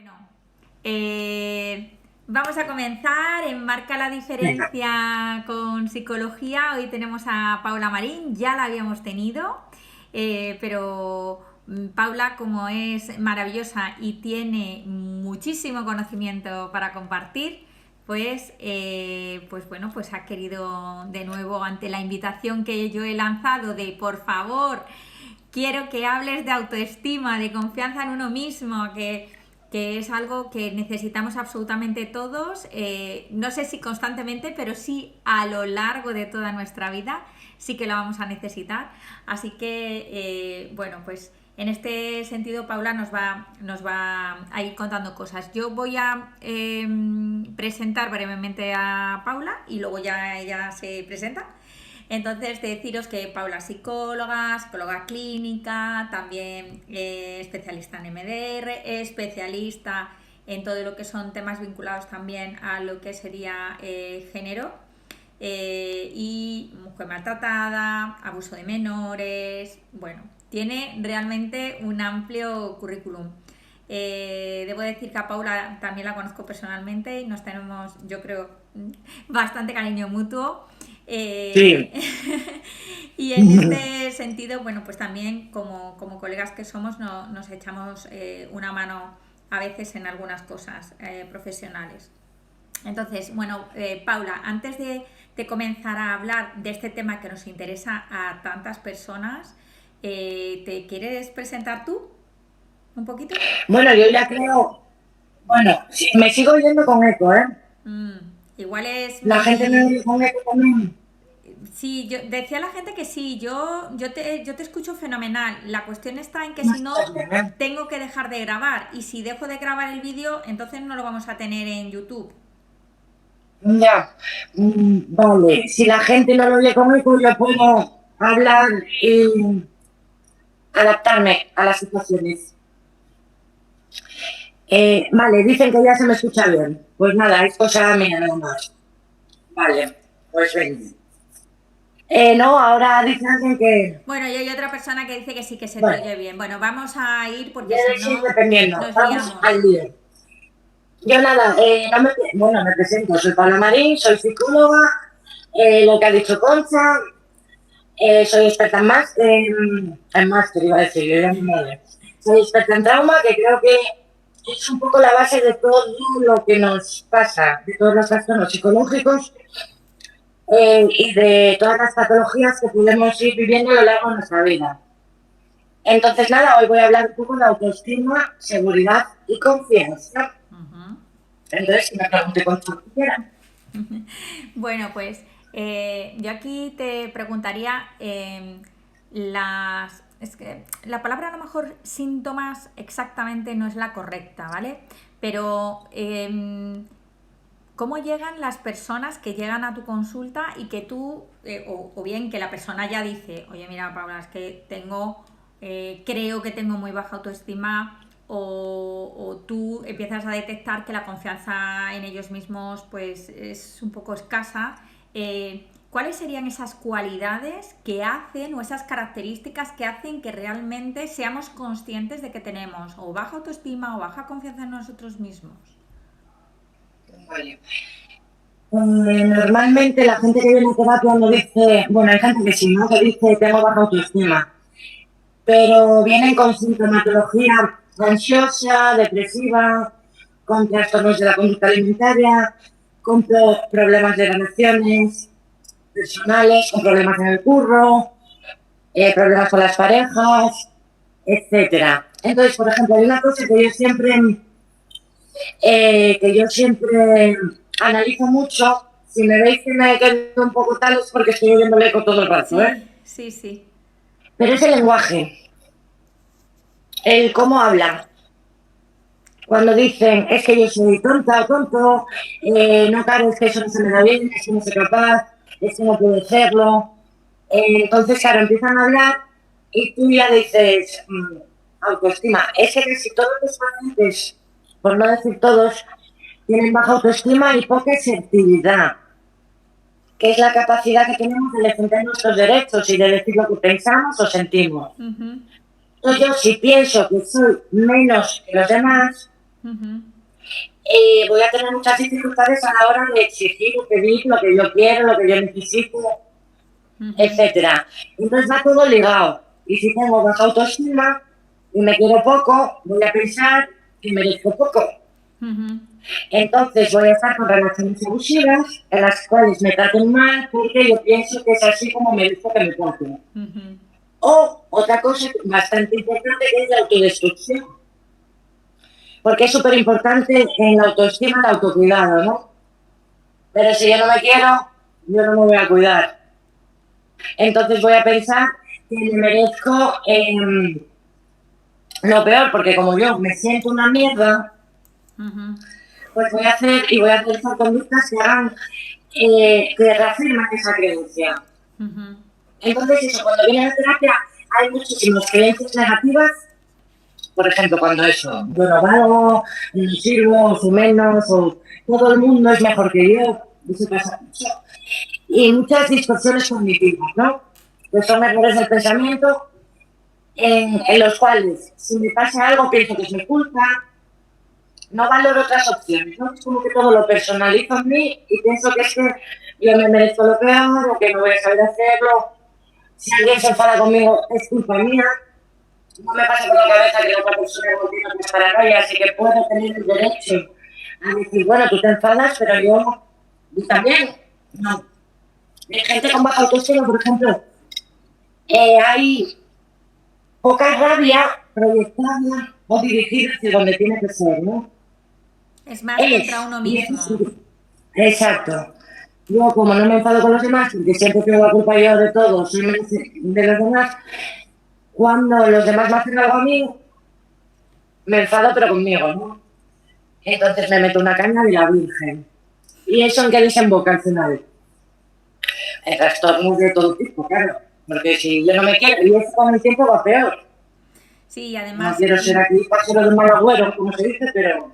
Bueno, vamos a comenzar en Marca la Venga. Diferencia con Psicología. Hoy tenemos a Paula Marín, ya la habíamos tenido, pero Paula, como es maravillosa y tiene muchísimo conocimiento para compartir, pues bueno, pues ha querido de nuevo, ante la invitación que yo he lanzado de por favor, quiero que hables de autoestima, de confianza en uno mismo, que es algo que necesitamos absolutamente todos, no sé si constantemente, pero sí a lo largo de toda nuestra vida, sí que lo vamos a necesitar. Así que, bueno, pues en este sentido Paula nos va a ir contando cosas. Yo voy a presentar brevemente a Paula y luego ya ella se presenta. Entonces, deciros que Paula es psicóloga, psicóloga clínica, también especialista en MDR, especialista en todo lo que son temas vinculados también a lo que sería género y mujer maltratada, abuso de menores. Bueno, tiene realmente un amplio currículum. Debo decir que a Paula también la conozco personalmente y nos tenemos, yo creo, bastante cariño mutuo. Eh, Sí, y en este sentido, bueno, pues también como colegas que somos nos echamos una mano a veces en algunas cosas profesionales. Entonces, bueno, Paula, antes de comenzar a hablar de este tema que nos interesa a tantas personas, ¿te quieres presentar tú un poquito? bueno, yo ya creo, bueno, sí, me sigo oyendo con eco, ¿eh? Mm, igual es La gente me mi... oye con eco también. Sí, yo decía a la gente que sí, yo te escucho fenomenal. La cuestión está en que No si está no, bien, ¿eh? tengo que dejar de grabar. Y si dejo de grabar el vídeo, entonces no lo vamos a tener en YouTube. Ya, vale, si la gente no lo oye con eco, yo puedo hablar y adaptarme a las situaciones. Vale, dicen que ya se me escucha bien. Pues nada, es cosa mía nada más. Vale, pues venga. No, ahora dice alguien que, Bueno, y hay otra persona que dice que sí que se te bueno, oye bien. Bueno, vamos a ir porque ya si vais a ir no, dependiendo. nos Vamos liamos. al lío. Yo nada, bueno, me presento, soy Paula Marín, soy psicóloga, lo que ha dicho Concha, soy experta en máster, iba a decir, yo ya me muero. Soy experta en trauma, que creo que es un poco la base de todo lo que nos pasa, de todos los trastornos psicológicos y de todas las patologías que podemos ir viviendo a lo largo de nuestra vida. Entonces, nada, hoy voy a hablar un poco de autoestima, seguridad y confianza. Ujú. Entonces, si me pregunte con quien quiera. Bueno, pues yo aquí te preguntaría Es que la palabra a lo mejor síntomas exactamente no es la correcta, ¿vale? Pero ¿cómo llegan las personas que llegan a tu consulta y que tú, o bien que la persona ya dice, oye, mira, Paula, es que creo que tengo muy baja autoestima, o tú empiezas a detectar que la confianza en ellos mismos pues es un poco escasa? ¿Cuáles serían esas cualidades que hacen o esas características que hacen que realmente seamos conscientes de que tenemos o baja autoestima o baja confianza en nosotros mismos? Vale. Normalmente la gente que viene a terapia no dice, bueno, hay gente que sí, ¿no? Que dice tengo baja autoestima, pero vienen con sintomatología ansiosa, depresiva, con trastornos de la conducta alimentaria, con problemas de relaciones personales, con problemas en el curro, problemas con las parejas, etcétera. Entonces, por ejemplo, hay una cosa que yo siempre analizo mucho. Si me veis que me quedo un poco tal es porque estoy oyendo el eco todo el rato, ¿eh? Sí, sí, sí. Pero es el lenguaje, el cómo hablan. Cuando dicen, es que yo soy tonta o tonto, no, claro, es que eso no se me da bien, es que no soy capaz, es que no puedo hacerlo. Entonces, claro, empiezan a hablar y tú ya dices, autoestima. Es que casi todos los pacientes, por no decir todos, tienen baja autoestima y poca asertividad, que es la capacidad que tenemos de defender nuestros derechos y de decir lo que pensamos o sentimos. Ujú. Entonces yo si pienso que soy menos que los demás, Ujú, Voy a tener muchas dificultades a la hora de exigir o pedir lo que yo quiero, lo que yo necesito, ujú, etcétera. Entonces va todo ligado. Y si tengo baja autoestima y me quiero poco, voy a pensar que merezco poco. ujú, Entonces voy a estar con relaciones abusivas en las cuales me traten mal porque yo pienso que es así como merezco que me traten. ujú. O otra cosa bastante importante que es la autodestrucción. Porque es súper importante en la autoestima el autocuidado, ¿no? Pero si yo no me quiero, yo no me voy a cuidar. Entonces voy a pensar que me merezco lo peor, porque como yo me siento una mierda, Ujú, pues voy a hacer esas conductas que hagan que reafirman esa creencia. ujú. Entonces, eso, cuando viene la terapia, hay muchísimas creencias negativas. Por ejemplo, cuando eso, yo no valgo, no sirvo, soy menos, o todo el mundo es mejor que yo, eso pasa mucho. Y muchas distorsiones cognitivas, ¿no? Que son errores del pensamiento en los cuales, si me pasa algo, pienso que es mi culpa, no valoro otras opciones, ¿no? Es como que todo lo personalizo en mí y pienso que es que yo me merezco lo peor o que no voy a saber hacerlo. Si alguien se enfada conmigo, es culpa mía. No me pasa por la cabeza que la otra persona no tiene que paranoia, así que puedo tener el derecho a decir, bueno, tú te enfadas, pero yo también. No. Hay gente con baja autoestima, por ejemplo, hay poca rabia proyectada o dirigida hacia donde tiene que ser, ¿no? Es más contra uno Y eso mismo. sí, exacto. Yo, como no me enfado con los demás, porque siempre tengo la culpa yo de todo, soy menos de los demás, cuando los demás me hacen algo a mí, me enfado, pero conmigo, ¿no? Entonces me meto una caña de la Virgen. ¿Y eso en qué desemboca al final? En trastornos de todo tipo, claro. Porque si yo no me quiero, y eso con el tiempo va peor. Sí, y No además, quiero ser aquí pasero de mal agüero, como se dice, pero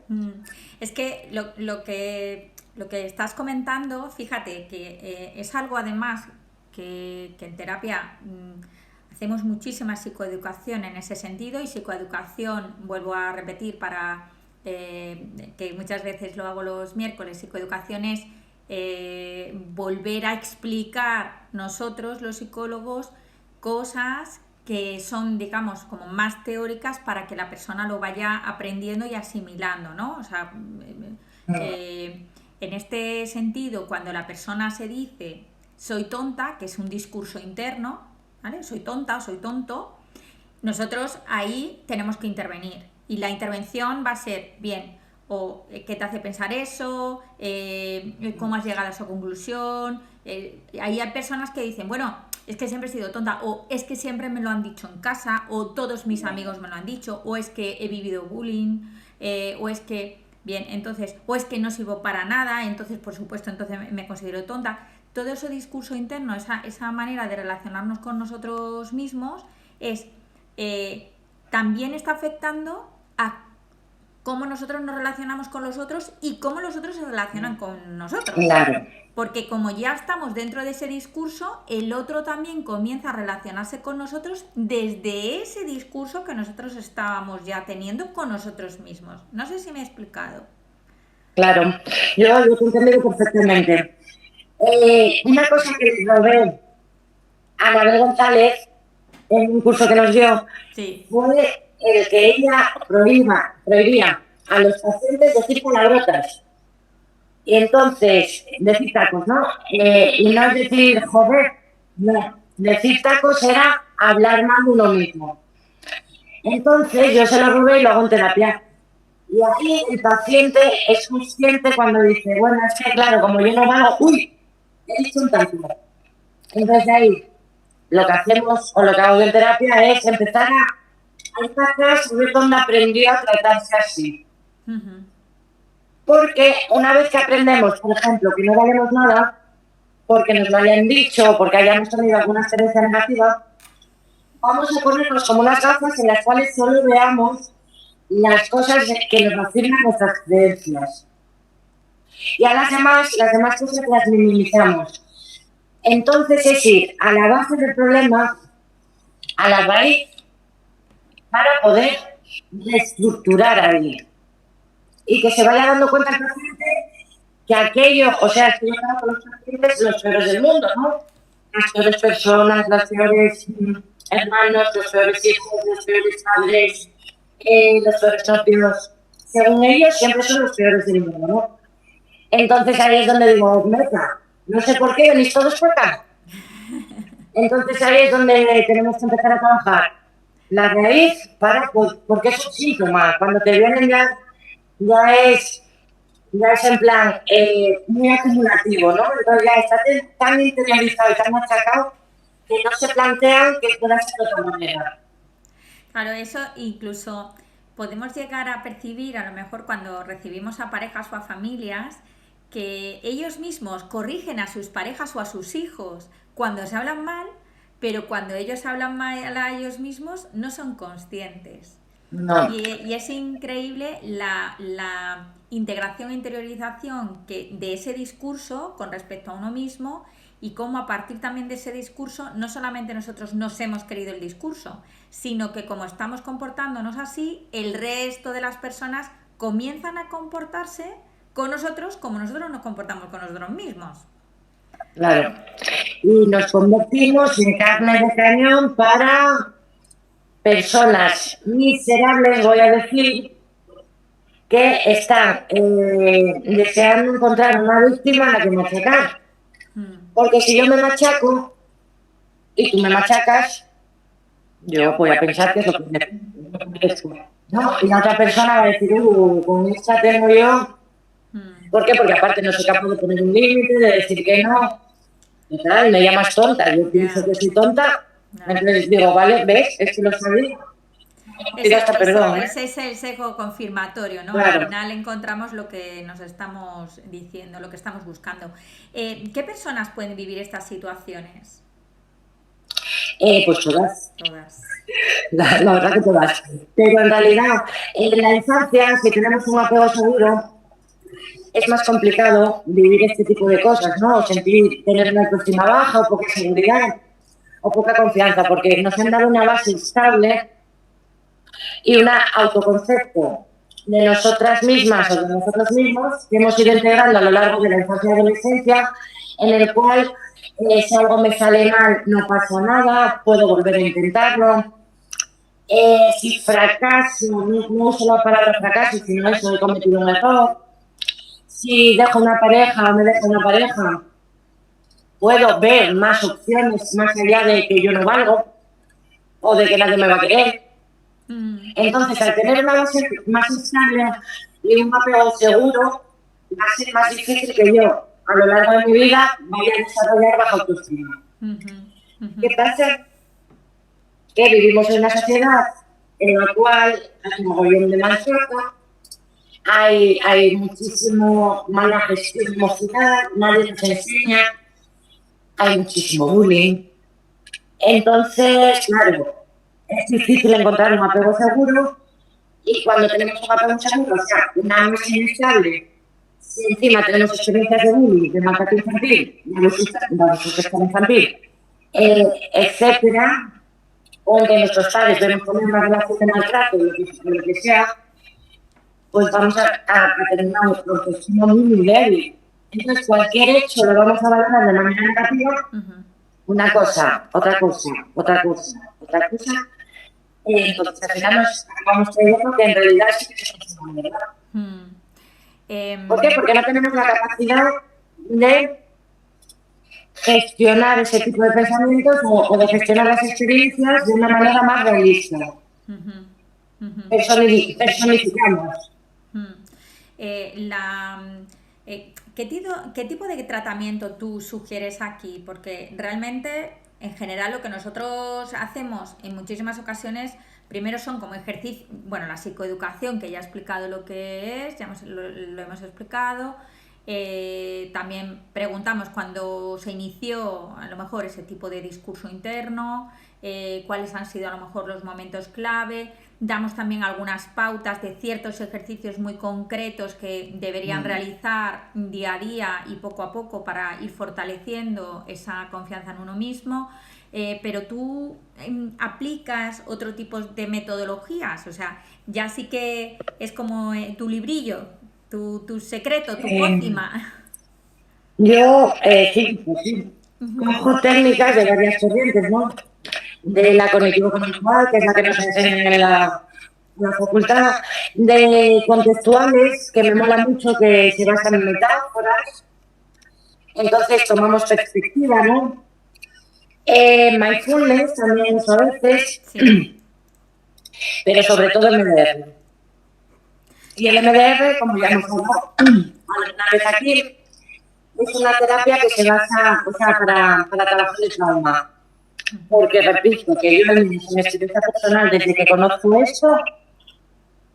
es que lo que estás comentando, fíjate que es algo además que en terapia hacemos muchísima psicoeducación en ese sentido y psicoeducación, vuelvo a repetir para que muchas veces lo hago los miércoles, psicoeducación es volver a explicar nosotros los psicólogos cosas que son, digamos, como más teóricas para que la persona lo vaya aprendiendo y asimilando, ¿no? O sea, en este sentido, cuando la persona se dice soy tonta, que es un discurso interno, ¿vale? Soy tonta o soy tonto, nosotros ahí tenemos que intervenir. Y la intervención va a ser, bien, o qué te hace pensar eso, cómo has llegado a esa conclusión. Ahí hay personas que dicen, bueno, es que siempre he sido tonta, o es que siempre me lo han dicho en casa, o todos mis amigos me lo han dicho, o es que he vivido bullying, o es que, bien, entonces, o es que no sirvo para nada, entonces, por supuesto, entonces me considero tonta. Todo ese discurso interno, esa manera de relacionarnos con nosotros mismos, es también está afectando a cómo nosotros nos relacionamos con los otros y cómo los otros se relacionan con nosotros. claro, Porque como ya estamos dentro de ese discurso, el otro también comienza a relacionarse con nosotros desde ese discurso que nosotros estábamos ya teniendo con nosotros mismos. No sé si me he explicado. claro. Yo te entiendo perfectamente. Una cosa que les robé a Anabel González en un curso que nos dio Sí. fue el que ella prohibía a los pacientes decir palabrotas. Y entonces, decir tacos, ¿no? Y no es decir, joder, no. Decir tacos era hablar mal de uno mismo. Entonces, yo se lo robé y lo hago en terapia. Y ahí el paciente es consciente cuando dice, bueno, es que claro, como yo no valgo, uy, he dicho un taco. Entonces ahí lo que hacemos o lo que hago en terapia es empezar a empezar a ver dónde aprendió a tratarse así. Ujú, Porque una vez que aprendemos, por ejemplo, que no valemos nada, porque nos lo hayan dicho, porque hayamos tenido alguna experiencia negativa, vamos a ponernos como unas gafas en las cuales solo veamos las cosas que nos afirman nuestras creencias. Y a las demás cosas las minimizamos. Entonces es ir a la base del problema, a la raíz, para poder reestructurar ahí. y que se vaya dando cuenta el paciente que aquello, o sea, que yo trabajo con los pacientes los peores del mundo, ¿no? Las peores personas, las peores hermanos, los peores hijos, los peores padres, los peores socios. Según ellos, siempre son los peores del mundo, ¿no? Entonces ahí es donde digo, meta, no sé por qué venís todos por acá. Entonces ahí es donde tenemos que empezar a trabajar la raíz porque es un síntoma. Cuando te vienen ya es en plan muy acumulativo, ¿no? Entonces ya está tan interiorizado y tan machacado que no se plantean que pueda ser de otra manera. Claro, eso incluso podemos llegar a percibir, a lo mejor cuando recibimos a parejas o a familias, que ellos mismos corrigen a sus parejas o a sus hijos cuando se hablan mal, pero cuando ellos hablan mal a ellos mismos no son conscientes. No. Y es increíble la integración e interiorización de ese discurso con respecto a uno mismo y cómo a partir también de ese discurso no solamente nosotros nos hemos creído el discurso, sino que como estamos comportándonos así, el resto de las personas comienzan a comportarse con nosotros como nosotros nos comportamos con nosotros mismos. Claro. Y nos convertimos en carne de cañón para personas miserables, voy a decir, que están deseando encontrar una víctima a la que machacar. Porque si yo me machaco y tú me machacas, yo voy a pensar que es lo que merezco, ¿no? Y la otra persona va a decir, con esta tengo yo. ¿Por qué? Porque aparte no soy capaz de poner un límite, de decir que no. Y tal, me llamas tonta, yo pienso que soy tonta. Entonces digo, vale, ¿ves? Es que lo sabía. Ese es el sesgo confirmatorio, ¿no? Claro. Al final encontramos lo que nos estamos diciendo, lo que estamos buscando. ¿Qué personas pueden vivir estas situaciones? Pues todas. Todas. La verdad que todas. Pero en realidad, en la infancia, si tenemos un apego seguro, es más complicado vivir este tipo de cosas, ¿no? Tener una autoestima baja o poca seguridad o poca confianza, porque nos han dado una base estable y un autoconcepto de nosotras mismas o de nosotros mismos que hemos ido integrando a lo largo de la infancia y adolescencia, en el cual si algo me sale mal no pasa nada, puedo volver a intentarlo. Si fracaso, no uso la palabra fracaso, sino eso, he cometido un error. Si dejo una pareja o me dejo una pareja, puedo ver más opciones más allá de que yo no valgo o de que nadie me va a querer. Entonces, al tener una base más estable y un apego seguro, va a ser más difícil que yo, a lo largo de mi vida, vaya a desarrollar baja autoestima. ¿Qué pasa? Que vivimos en una sociedad en la cual hay un mogollón de maltrato, hay muchísimo mala gestión emocional, nadie nos enseña, hay muchísimo bullying. Entonces, claro, es difícil encontrar un apego seguro y cuando tenemos un apego seguro, o sea, una base inestable, si encima tenemos experiencias de bullying, de maltrato infantil, de abuso sexual infantil, etcétera, o que nuestros padres deben poner una relación de maltrato, lo que sea, pues vamos a tener una autoestima muy débil. Entonces, cualquier hecho lo vamos a valorar de manera negativa, una cosa, otra cosa, otra cosa, otra cosa. Entonces, al final nos vamos creyendo que en realidad sí que somos una verdad. ¿Por qué? Porque no tenemos la capacidad de gestionar ese tipo de pensamientos o de gestionar las experiencias de una manera más realista. Personificamos. ¿Qué tipo de tratamiento tú sugieres aquí? Porque realmente, en general, lo que nosotros hacemos en muchísimas ocasiones, primero son como ejercicio, bueno, la psicoeducación, que ya he explicado lo que es, ya lo hemos explicado. También preguntamos cuando se inició a lo mejor ese tipo de discurso interno, cuáles han sido a lo mejor los momentos clave. Damos también algunas pautas de ciertos ejercicios muy concretos que deberían realizar día a día y poco a poco para ir fortaleciendo esa confianza en uno mismo. Pero tú aplicas otro tipo de metodologías, o sea, ya sí que es como tu librillo, tu secreto, tu Eh, pócima. yo, sí, pues sí, cojo técnicas de varias corrientes, ¿no? De la cognitivo-conductual, que es la que nos enseñan en la facultad, de contextuales, que me mola mucho, que se basan en metáforas. Entonces tomamos perspectiva, ¿no? Mindfulness también uso a veces, Sí. pero sobre todo MDR. Y el MDR, como ya hemos hablado alguna vez aquí, es una terapia que se basa, o sea, para trabajar el trauma. Porque, repito, que yo en mi experiencia personal, desde que conozco esto,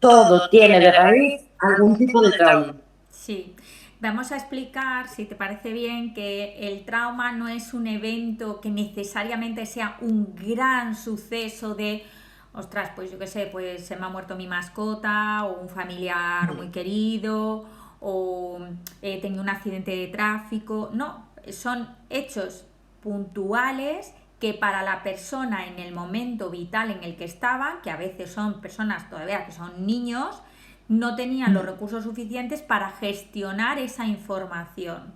todo tiene de raíz algún tipo de trauma. Sí, vamos a explicar, si te parece bien, que el trauma no es un evento que necesariamente sea un gran suceso de, ostras, pues yo qué sé, pues se me ha muerto mi mascota o un familiar muy querido o he tenido un accidente de tráfico. No, son hechos puntuales que para la persona en el momento vital en el que estaba, que a veces son personas todavía que son niños, no tenían los recursos suficientes para gestionar esa información.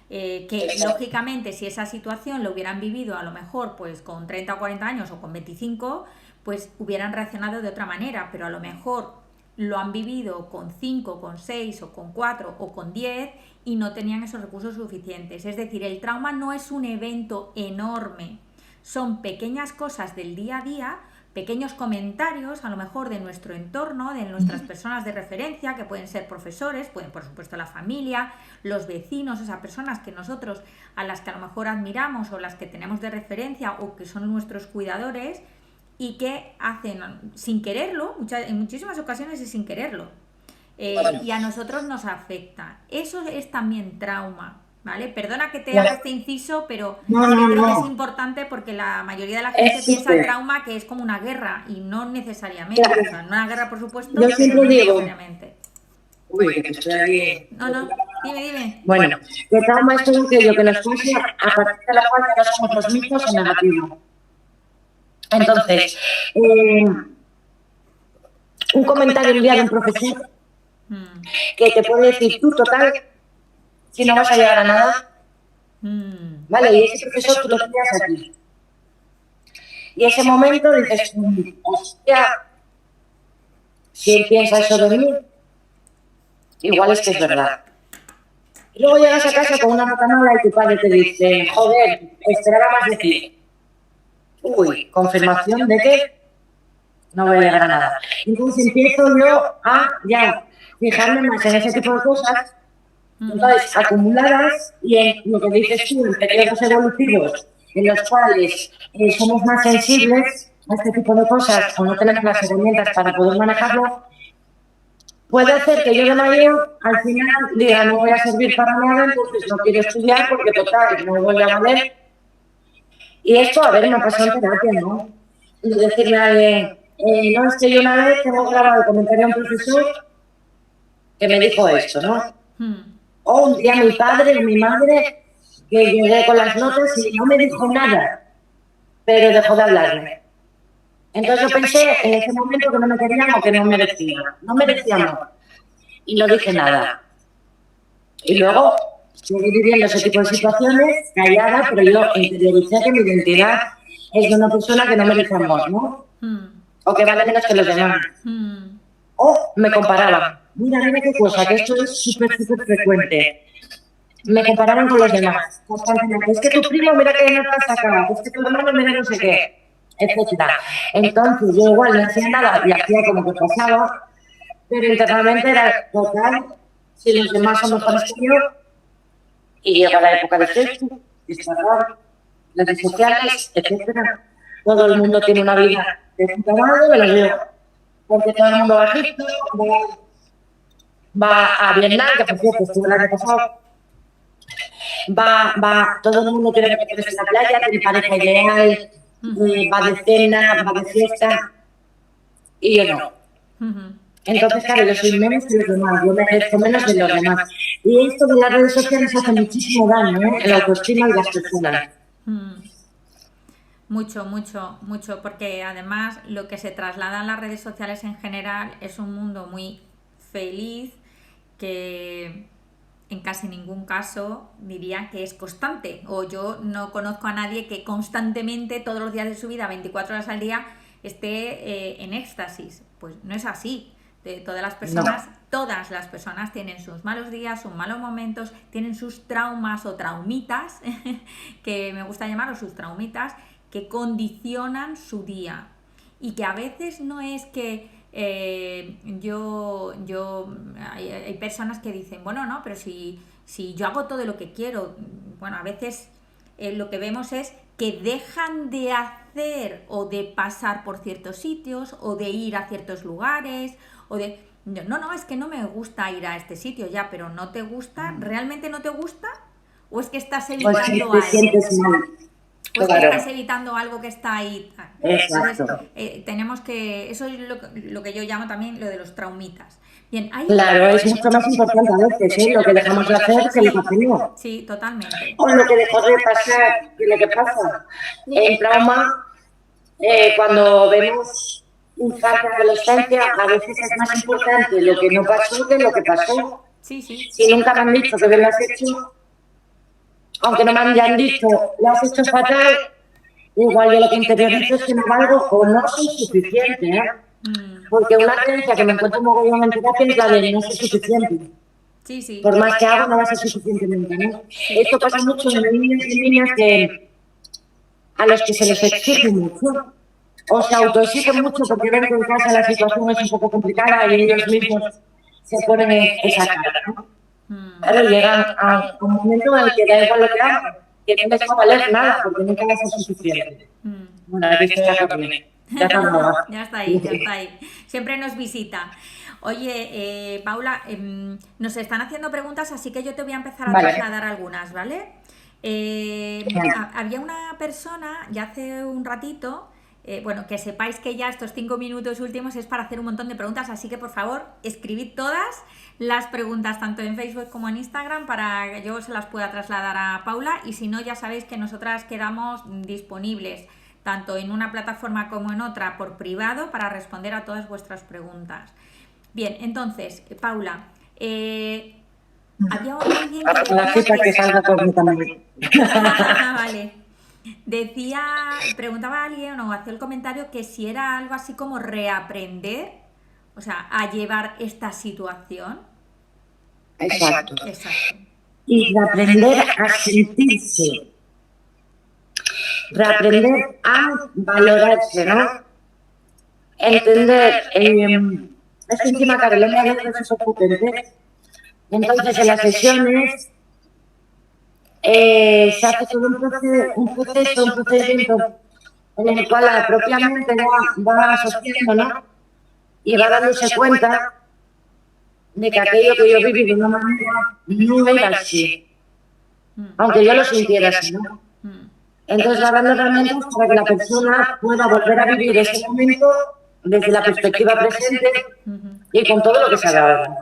Que lógicamente si esa situación lo hubieran vivido a lo mejor pues con 30 o 40 años o con 25, pues hubieran reaccionado de otra manera, pero a lo mejor lo han vivido con 5, con 6 o con 4 o con 10 y no tenían esos recursos suficientes. Es decir, el trauma no es un evento enorme, son pequeñas cosas del día a día, pequeños comentarios a lo mejor de nuestro entorno, de nuestras personas de referencia, que pueden ser profesores, pueden por supuesto la familia, los vecinos, esas personas que nosotros, a las que a lo mejor admiramos o las que tenemos de referencia o que son nuestros cuidadores y que hacen sin quererlo, en muchísimas ocasiones es sin quererlo, y a nosotros nos afecta. Eso es también trauma, ¿vale? Perdona que te haga este inciso, pero No, sí que no, creo que es no. importante porque la mayoría de la gente Es piensa el súper. trauma que es como una guerra y no necesariamente. Claro. O sea, una guerra por Yo supuesto, pero siempre no digo, necesariamente. uy, que estoy aquí. No, no, dime, dime. Bueno, que trauma es todo aquello que nos pasa a partir de la cual ya somos los mismos en negativo. Entonces, un comentario un día de un profesor que te puede decir, tú total, si no vas a llegar a nada, ¿vale? Y ese profesor tú lo tienes aquí. Y ese momento dices, hostia, si él piensa eso de mí, igual es que es verdad. Y luego llegas a casa con una nota mala y tu padre te dice, joder, esperaba más de ti. Uy, confirmación de que no voy a llegar a nada. Entonces empiezo yo a ya fijarme más en ese tipo de cosas, entonces acumuladas y en lo que dices tú, en periodos evolutivos en los cuales somos más sensibles a este tipo de cosas o no tenemos las herramientas para poder manejarlo, puede hacer que yo de mayor al final diga no voy a servir para nada, entonces no quiero estudiar porque total, no voy a valer. Y esto, a ver, me ha pasado en terapia, ¿no? Y decirle a alguien, no, es que yo una vez tengo grabado el comentario a un profesor que me dijo esto, ¿no? O un día mi padre o mi madre que llegué con las notas y no me dijo nada, pero dejó de hablarme. Entonces yo pensé en ese momento que no me querían o que no merecían. No merecían amor. Y no dije nada. Y luego seguí viviendo ese tipo de situaciones, callada, pero yo interioricé que mi identidad es de una persona que no merece amor, ¿no? O que vale menos que los demás. O me comparaban. Mira qué cosa, que esto es súper, súper frecuente. Me comparaban con los demás. Constantemente. Es que tu primo, mira que no te has sacado. Es que tu hermano, mira no sé qué. Etcétera. Entonces yo igual no hacía nada y hacía como que pasaba, pero internamente era total, si los demás son mejores que yo, y llega la época de Facebook, Instagram, redes sociales, etcétera. Todo el mundo tiene una vida de puta madre, me lo digo. Porque todo el mundo va a Egipto, va a Vietnam, que por cierto estuve el año pasado, todo el mundo quiere meterse en la playa, tiene pareja ideal, va de cena, va de fiesta, y yo no. Entonces, claro, yo soy menos que los demás, yo merezco menos de los demás. Y esto de las redes sociales hace muchísimo daño, ¿eh? En la autoestima de las personas. Mucho, mucho, mucho, porque además lo que se traslada en las redes sociales en general es un mundo muy feliz que en casi ningún caso diría que es constante, o yo no conozco a nadie que constantemente, todos los días de su vida, 24 horas al día, esté en éxtasis. Pues no es así. No. Todas las personas tienen sus malos días, sus malos momentos, tienen sus traumas o traumitas, que me gusta llamarlos sus traumitas, que condicionan su día. Y que a veces no es que hay personas que dicen, bueno, no, pero si yo hago todo lo que quiero, bueno, a veces lo que vemos es que dejan de hacer o de pasar por ciertos sitios o de ir a ciertos lugares o de... No, es que no me gusta ir a este sitio ya, pero ¿no te gusta? ¿Realmente no te gusta? ¿O es que estás Pues si evitando te algo? sientes mal. Pues que Claro, estás evitando algo que está ahí. Entonces, exacto. tenemos que. Eso es lo que yo llamo también lo de los traumitas. Bien, hay una. Claro, es mucho más importante a veces, ¿eh? Lo que dejamos de hacer que lo que hacemos. Sí, totalmente. O lo que dejó de pasar, que lo que pasa. En trauma, cuando vemos infancia, adolescencia, a veces es más importante lo que no pasó que lo que pasó. Sí, sí. Si nunca me han dicho que bien lo has hecho, aunque no me hayan dicho, lo has hecho fatal, igual yo lo que interiorizo es que no valgo o no soy suficiente, ¿eh? Porque una creencia que me encuentro muy bien en terapia es la de no soy suficiente. Sí, sí. Por más que hago, no va a ser suficiente nunca, ¿no? Esto pasa mucho en niños y niñas a los que se les exige mucho o se autoexigen mucho porque ven que en casa la situación es un poco complicada y ellos mismos se ponen esa cara, ¿no? Claro, llegan a un momento en el que da igual lo que hagan, que no les va a valer nada porque nunca va a ser suficiente. Bueno, aquí está Carmen. Ya está, ya está ahí. Siempre nos visita. Oye, Paula, nos están haciendo preguntas, así que yo te voy a empezar a trasladar algunas, ¿vale? Había una persona, ya hace un ratito, bueno, que sepáis que ya estos 5 minutos últimos es para hacer un montón de preguntas, así que por favor, escribid todas las preguntas, tanto en Facebook como en Instagram, para que yo se las pueda trasladar a Paula, y si no, ya sabéis que nosotras quedamos disponibles tanto en una plataforma como en otra por privado para responder a todas vuestras preguntas. Bien, entonces, Paula, había alguien que decía que salga completamente. Vale. Preguntaba a alguien o hacía el comentario que si era algo así como reaprender, o sea, a llevar esta situación. Exacto. Y reaprender a sentirse. Reaprender a valorarse, ¿no? Entender, es que encima Carolina a veces es potente. Entonces en las sesiones se hace todo un procedimiento en el cual la propia mente va asociando, ¿no? Y va dándose cuenta de que aquello que yo viví de una manera no era así, aunque yo lo sintiera así, ¿no? Entonces va dando herramientas para que la persona pueda volver a vivir ese momento desde la perspectiva presente y con todo lo que se ha dado.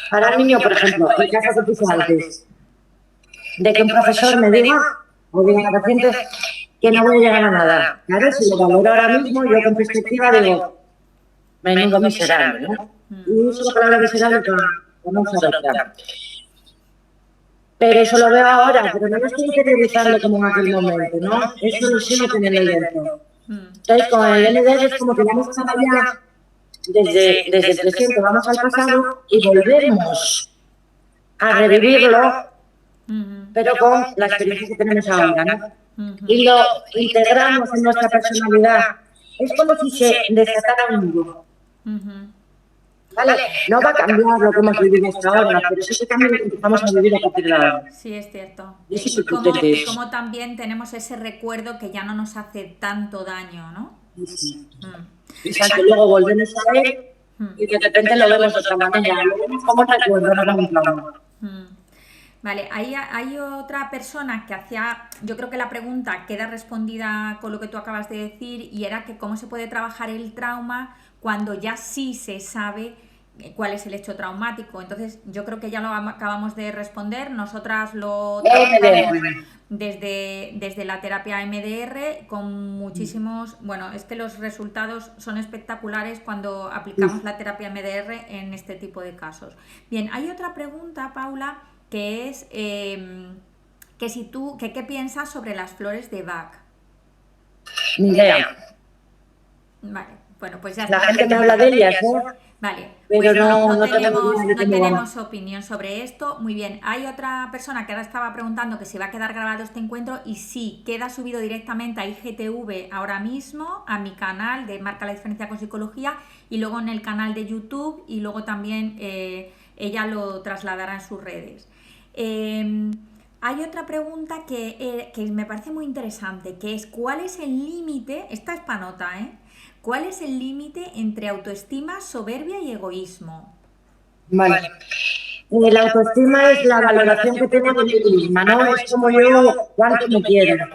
Para un niño, por ejemplo, el caso que puse antes, de que un profesor me diga, o diga a la paciente, que no voy a llegar a nada. Claro, si lo valoro ahora mismo, yo con perspectiva digo, menudo miserable, ¿no? Y uso la palabra miserable para no usar otra. Pero eso lo veo ahora, pero no lo estoy interiorizando como en aquel momento, ¿no? Eso lo sigo teniendo dentro. Entonces, con el ND es como que vamos a ya desde el presente, vamos al pasado y volvemos a revivirlo, pero con la experiencia que tenemos ahora, ¿no? Y lo integramos en nuestra personalidad. Es como si se desatara un nudo. ¿Vale? No va a cambiar lo que hemos vivido hasta ahora, pero sí que también lo que empezamos a vivir a partir de ahora. Sí, es cierto. Y como también tenemos ese recuerdo que ya no nos hace tanto daño, ¿no? Sí. Y que luego volvemos a ver y de repente lo vemos de otra manera. Lo vemos como recuerdo, no como un trauma. Vale, hay otra persona que hacía, yo creo que la pregunta queda respondida con lo que tú acabas de decir, y era que cómo se puede trabajar el trauma cuando ya sí se sabe cuál es el hecho traumático. Entonces yo creo que ya lo acabamos de responder, nosotras lo trabajamos desde la terapia MDR con muchísimos, bueno, es que los resultados son espectaculares cuando aplicamos la terapia MDR en este tipo de casos. Bien, hay otra pregunta, Paula, que es que si tú, que qué piensas sobre las flores de Bach. Ni idea. Vale, bueno, pues ya La está. gente me habla de ellas, Vale, pero pues no tenemos, tenemos idea de no cómo va. tenemos opinión sobre esto. Muy bien, hay otra persona que ahora estaba preguntando que si va a quedar grabado este encuentro y sí, queda subido directamente a IGTV ahora mismo, a mi canal de Marca la Diferencia con Psicología y luego en el canal de YouTube y luego también ella lo trasladará en sus redes. Hay otra pregunta que me parece muy interesante, que es ¿cuál es el límite? Esta es panota, ¿eh? ¿Cuál es el límite entre autoestima, soberbia y egoísmo? Vale. La autoestima es la valoración que tengo de mí misma, ¿no? Es como yo, cuánto me quiero.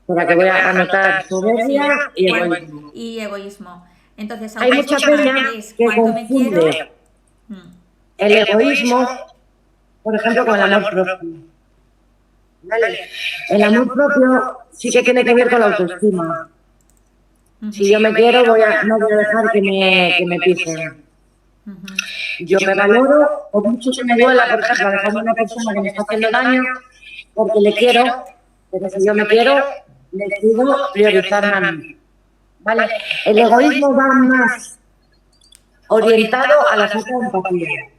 Por la que voy a anotar soberbia y egoísmo. Y egoísmo. Entonces, Hay mucha peña es que cuánto me quiero. confunde el egoísmo, por ejemplo, con el amor propio. ¿Vale? El amor propio sí que tiene que ver con la autoestima. Si yo me quiero, no voy a dejar que me pisen. Yo me valoro, por mucho que me duela, por ejemplo, dejarme a una persona que me está haciendo daño, porque le quiero, pero si yo me quiero, decido priorizarme a mí. ¿Vale? El egoísmo va más orientado a la falta de empatía.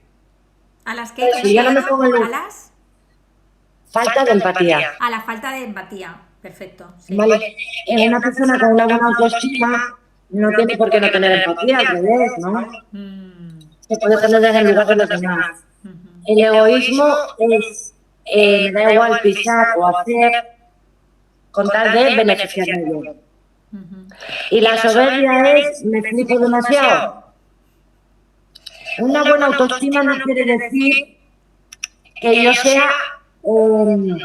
¿A las que? Si yo no me pongo ¿A las? Falta de empatía. A la falta de empatía. Perfecto. Sí. ¿Vale? Una persona con una buena autoestima no tiene por qué no tener empatía, al revés, ¿no? Se puede poner en el lugar de los demás. El egoísmo es, me da igual pisar o hacer con tal de beneficiarme yo. Y la soberbia es, me flipo demasiado. Una buena autoestima no quiere decir que yo sea,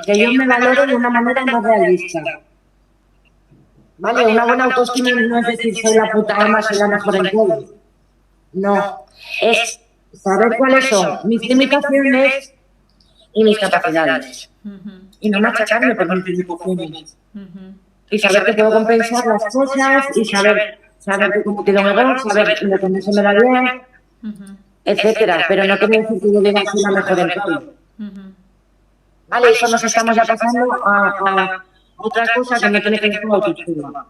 que yo me valore de una manera no realista. ¿Vale? Una buena autoestima no es decir soy la puta ama, soy la mejor en todo. No. Es saber cuáles son mis limitaciones y mis capacidades. Y no machacarme por mis limitaciones. Y saber que puedo compensar las cosas y saber que cometido un error, saber lo que no se me da bien, etcétera. Pero no quiere decir que yo diga soy la mejor en todo. Vale, eso nos estamos ya pasando a otra cosa que no tiene que ver con autoestima.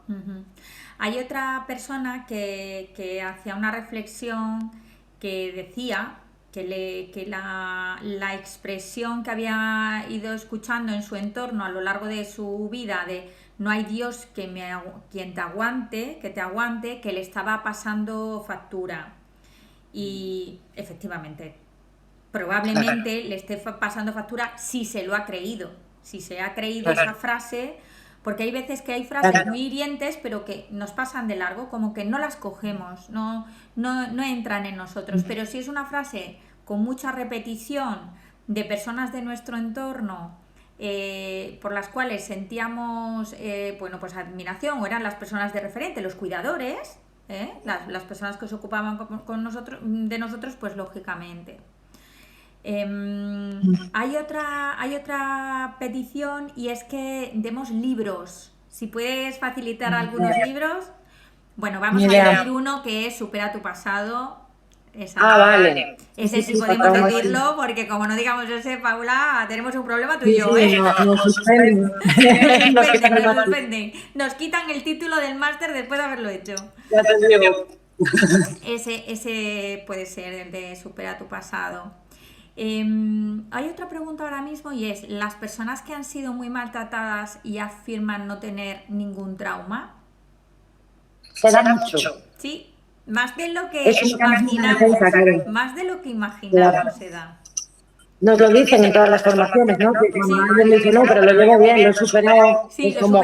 Hay otra persona que hacía una reflexión que decía que la expresión que había ido escuchando en su entorno a lo largo de su vida de no hay Dios quien te aguante, que le estaba pasando factura. Y efectivamente, probablemente le esté pasando factura si se lo ha creído, si se ha creído esa frase, porque hay veces que hay frases muy hirientes pero que nos pasan de largo, como que no las cogemos, no entran en nosotros, pero si es una frase con mucha repetición de personas de nuestro entorno por las cuales sentíamos bueno, pues admiración o eran las personas de referente, los cuidadores, las personas que se ocupaban de nosotros, pues lógicamente. Hay otra petición y es que demos libros. Si puedes facilitar algunos libros. Bueno, vamos a leer uno que es Supera tu pasado. Vale. Ese sí podemos decirlo, porque como no digamos ese, Paula, tenemos un problema tú y yo, Nos suspenden. Nos suspenden. Nos quitan el título del máster después de haberlo hecho. Ya te digo. Ese puede ser el de Supera tu pasado. Hay otra pregunta ahora mismo y es, ¿las personas que han sido muy maltratadas y afirman no tener ningún trauma? Se da mucho. Sí, más de lo que imaginamos. Más de lo que imaginamos se da. Nos lo dicen en todas las formaciones, ¿no? Que cuando alguien dice, no, pero lo llevo bien, lo he superado, es como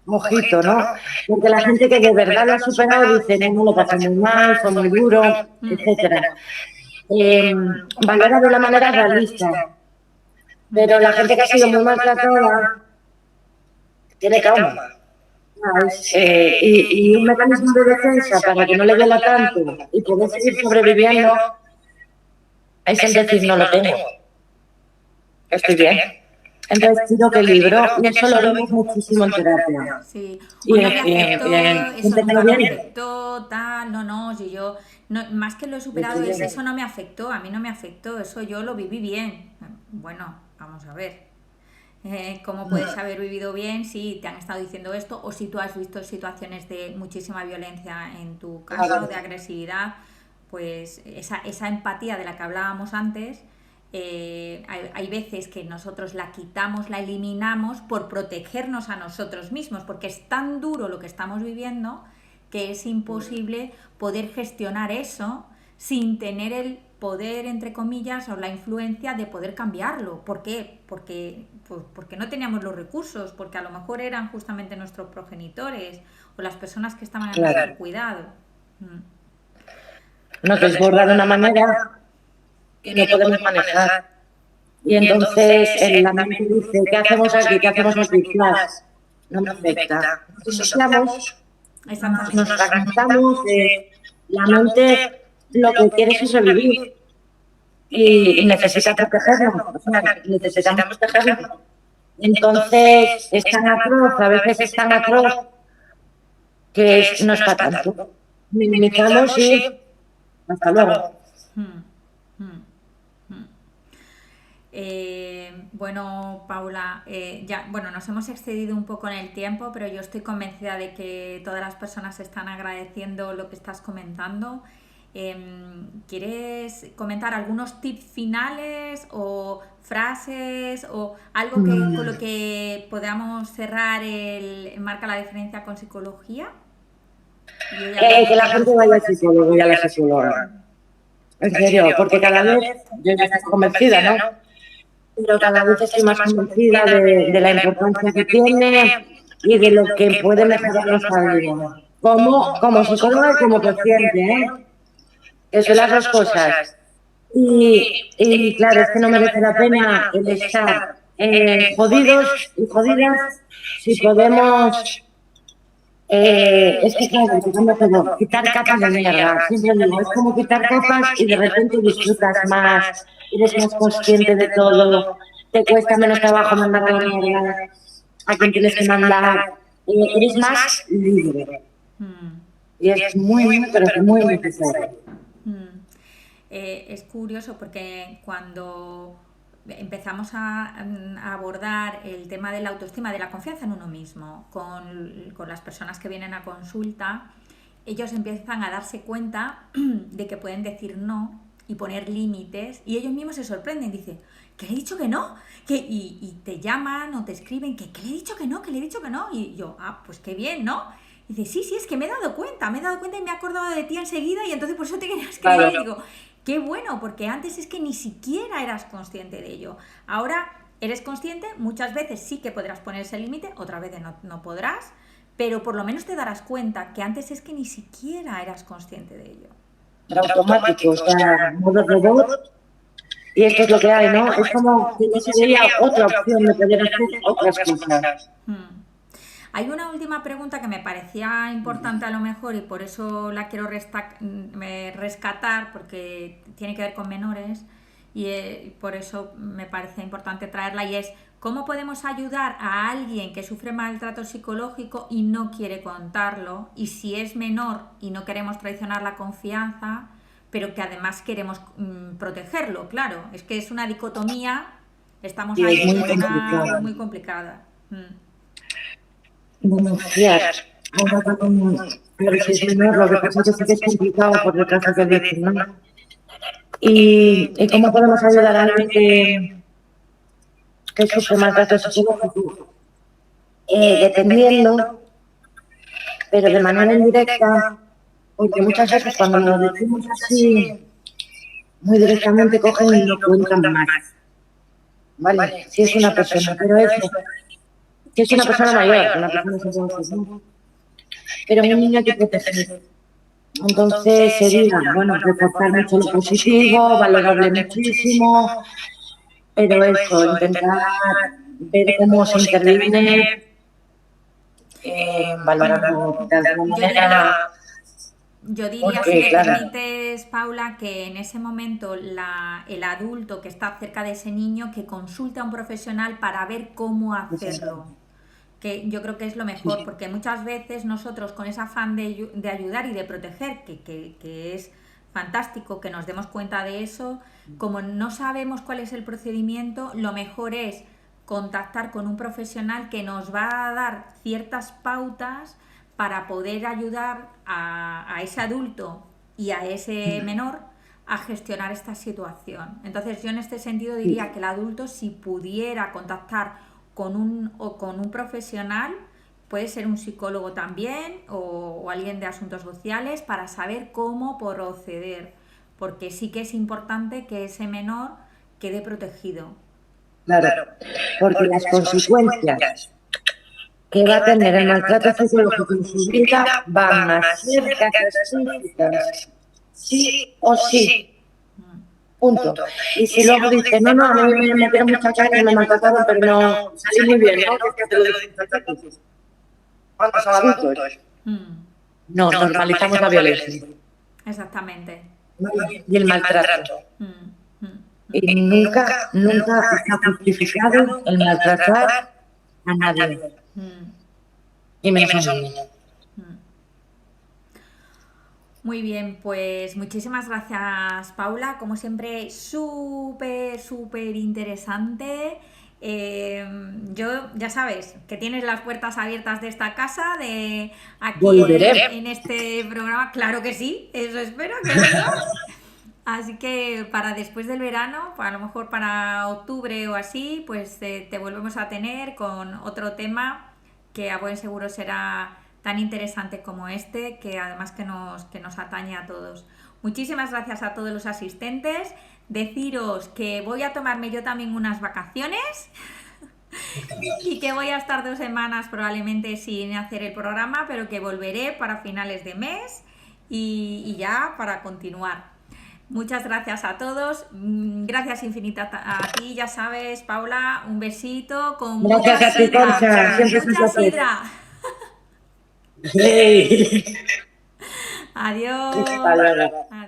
ojito, ¿no? Porque la gente que de verdad lo ha superado dice, no, lo pasa muy mal, fue muy duro, etcétera. Valora de una manera realista, pero la gente que ha sido muy maltratada tiene trauma. Y un mecanismo de defensa para que no le duela tanto y poder seguir sobreviviendo es el decir no lo tengo. estoy bien. Entonces pido que el libro, y eso lo vemos muchísimo en terapia. Sí, Y o no en, me y en, afectó, y en eso gente que nunca no me viene, afectó, tal, no, no, si yo, no, más que lo he superado es eso no me afectó, a mí no me afectó, eso yo lo viví bien. Bueno, vamos a ver. ¿Cómo puedes haber vivido bien si te han estado diciendo esto o si tú has visto situaciones de muchísima violencia en tu casa o de agresividad? Pues esa empatía de la que hablábamos antes, hay veces que nosotros la quitamos, la eliminamos por protegernos a nosotros mismos, porque es tan duro lo que estamos viviendo que es imposible poder gestionar eso sin tener el poder, entre comillas, o la influencia de poder cambiarlo. ¿Por qué? Porque no teníamos los recursos, porque a lo mejor eran justamente nuestros progenitores o las personas que estaban a nuestro cuidado. nos desborda de una manera que no podemos manejar. Y entonces la mente dice, ¿qué hacemos aquí? ¿Qué hacemos aquí? Flash, no me afecta. Nos disociamos, nos Exactamente. fragmentamos, la mente lo que quiere es sobrevivir y necesita protegernos, o sea, necesitamos protegernos. Entonces es tan atroz, a veces es tan atroz que no es para tanto. Minimizamos y hasta luego. Bueno, Paula, ya, bueno, nos hemos excedido un poco en el tiempo, pero yo estoy convencida de que todas las personas están agradeciendo lo que estás comentando. ¿Quieres comentar algunos tips finales o frases o algo con lo que podamos cerrar el Marca la Diferencia con Psicología? Que la gente vaya al psicólogo y a la psicóloga. En serio, porque cada vez, yo ya estoy convencida, ¿no? Pero cada vez estoy más convencida de la importancia que tiene y de lo que puede mejorar nuestra vida. Como psicóloga y como paciente, ¿eh? Que son las dos cosas. Y claro, es que no merece la pena el estar jodidos y jodidas si podemos. Es que claro, todo, quitar capas de mierda. Siempre digo, es como quitar capas y de repente disfrutas más, eres más consciente de todo, te cuesta menos trabajo mandar a la mierda a quien tienes que mandar, eres más libre. Y es muy, pero que muy necesario. Es curioso porque cuando empezamos a abordar el tema de la autoestima, de la confianza en uno mismo, con las personas que vienen a consulta, ellos empiezan a darse cuenta de que pueden decir no y poner límites y ellos mismos se sorprenden, dicen, ¿que le he dicho que no? Y te llaman o te escriben, que le he dicho que no, que le he dicho que no. Y yo, pues qué bien, ¿no? Y dice, sí, es que me he dado cuenta y me he acordado de ti enseguida y entonces por eso te quería escribir. Claro. Y digo, qué bueno, porque antes es que ni siquiera eras consciente de ello. Ahora eres consciente, muchas veces sí que podrás poner ese límite, otras veces no podrás, pero por lo menos te darás cuenta que antes es que ni siquiera eras consciente de ello. Era automático, o sea, modo robot, y esto es lo que hay, ¿no? Es como que no sería otra opción de poder hacer otras cosas. Hay una última pregunta que me parecía importante a lo mejor y por eso la quiero rescatar porque tiene que ver con menores y por eso me parece importante traerla y es ¿cómo podemos ayudar a alguien que sufre maltrato psicológico y no quiere contarlo? Y si es menor y no queremos traicionar la confianza, pero que además queremos protegerlo, claro, es que es una dicotomía, estamos ahí muy complicada. Denunciar. Pero si es menor, lo que pasa es que es complicado por el caso que dicen, ¿no? ¿Y cómo podemos ayudar a alguien que sufre maltrato psicológico? Dependiendo, pero de manera indirecta, porque muchas veces cuando lo decimos así, muy directamente cogen y lo cuentan más. ¿Vale? Si es una persona, pero eso, si es una persona mayor, una persona psicológica, pero un niño que proteger. Entonces sería, bueno, reforzar mucho lo positivo, valorarle muchísimo, pero eso, intentar ver cómo se interviene, valorarlo de alguna manera. Yo diría, si Porque, me claro, permites, Paula, que en ese momento el adulto que está cerca de ese niño que consulte a un profesional para ver cómo hacerlo. Que yo creo que es lo mejor, sí, porque muchas veces nosotros con ese afán de ayudar y de proteger, que es fantástico que nos demos cuenta de eso, como no sabemos cuál es el procedimiento, lo mejor es contactar con un profesional que nos va a dar ciertas pautas para poder ayudar a ese adulto y a ese menor a gestionar esta situación. Entonces yo en este sentido diría que el adulto, si pudiera contactar con un profesional, puede ser un psicólogo también o alguien de asuntos sociales, para saber cómo proceder, porque sí que es importante que ese menor quede protegido. claro, porque las consecuencias que va a tener el maltrato psicológico en su vida van a ser catastróficas, sí o sí, punto. Y si luego dice, no, no, a mí me metieron mucha caña, me maltrataron, pero no salí muy bien, ¿no? Que te lo dicen muchas veces. ¿Cuántos son adultos? Mm, No, normalizamos la violencia exactamente. y el maltrato. Mm, mm, Y mm, nunca, nunca está justificado el maltratar a nadie, mm, y menos a un niño. mm. Muy bien, pues muchísimas gracias, Paula. Como siempre, súper, súper interesante. Yo, ya sabes, que tienes las puertas abiertas de esta casa, de aquí Volveré. en este programa. Claro que sí, eso espero que vuelvas. Así que para después del verano, pues a lo mejor para octubre o así, pues te volvemos a tener con otro tema que a buen seguro será tan interesante como este, que además que nos atañe a todos. Muchísimas gracias a todos los asistentes. Deciros que voy a tomarme yo también unas vacaciones y que voy a estar 2 semanas probablemente sin hacer el programa, pero que volveré para finales de mes y ya para continuar. Muchas gracias a todos. Gracias infinitas a ti, ya sabes, Paula. Un besito con Gracias mucha a ti, sidra. Concha. Siempre es un Mucha placer. sidra. Sí. Adiós. Hasta luego. Adiós.